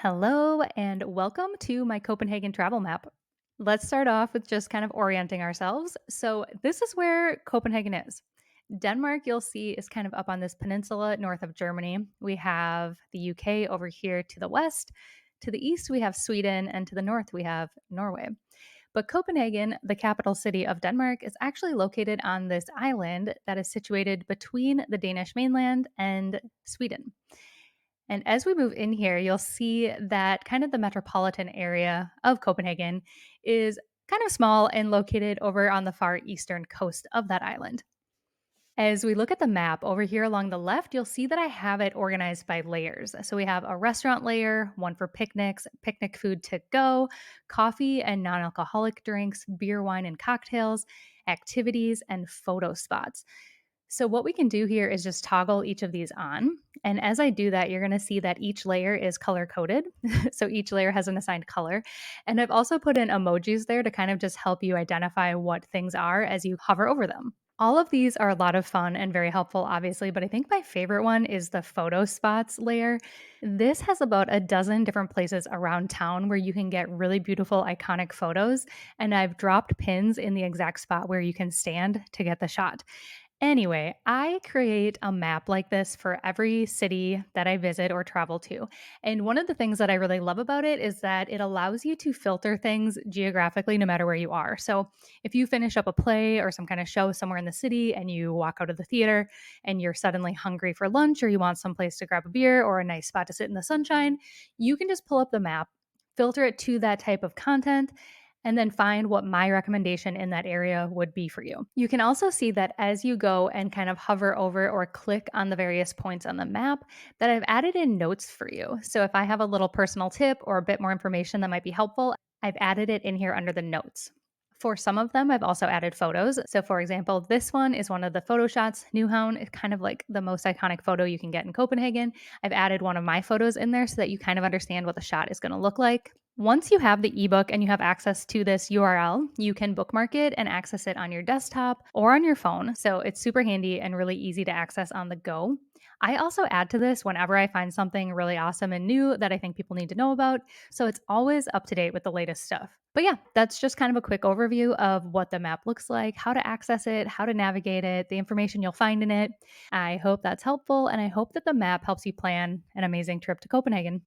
Hello, and welcome to my Copenhagen travel map. Let's start off with just kind of orienting ourselves. So, this is where Copenhagen is. Denmark, you'll see, is kind of up on this peninsula north of Germany. We have the UK over here to the west. To the east, we have Sweden, and to the north, we have Norway. But Copenhagen, the capital city of Denmark, is actually located on this island that is situated between the Danish mainland and Sweden. And as we move in here, you'll see that kind of the metropolitan area of Copenhagen is kind of small and located over on the far eastern coast of that island. As we look at the map over here along the left, you'll see that I have it organized by layers. So we have a restaurant layer, one for picnics, picnic food to go, coffee and non alcoholic drinks, beer, wine, and cocktails, activities, and photo spots. So, what we can do here is just toggle each of these on. And as I do that, you're going to see that each layer is color coded. So, each layer has an assigned color. And I've also put in emojis there to kind of just help you identify what things are as you hover over them. All of these are a lot of fun and very helpful, obviously, but I think my favorite one is the photo spots layer. This has about a dozen different places around town where you can get really beautiful, iconic photos. And I've dropped pins in the exact spot where you can stand to get the shot. Anyway, I create a map like this for every city that I visit or travel to. And one of the things that I really love about it is that it allows you to filter things geographically no matter where you are. So if you finish up a play or some kind of show somewhere in the city and you walk out of the theater and you're suddenly hungry for lunch or you want some place to grab a beer or a nice spot to sit in the sunshine, you can just pull up the map, filter it to that type of content, and then find what my recommendation in that area would be for you. You can also see that as you go and kind of hover over or click on the various points on the map, that I've added in notes for you. So if I have a little personal tip or a bit more information that might be helpful, I've added it in here under the notes. For some of them, I've also added photos. So, for example, this one is one of the photo shots. Newhound is kind of like the most iconic photo you can get in Copenhagen. I've added one of my photos in there so that you kind of understand what the shot is going to look like. Once you have the ebook and you have access to this URL, you can bookmark it and access it on your desktop or on your phone. So it's super handy and really easy to access on the go. I also add to this whenever I find something really awesome and new that I think people need to know about. So it's always up to date with the latest stuff. But yeah, that's just kind of a quick overview of what the map looks like, how to access it, how to navigate it, the information you'll find in it. I hope that's helpful and I hope that the map helps you plan an amazing trip to Copenhagen.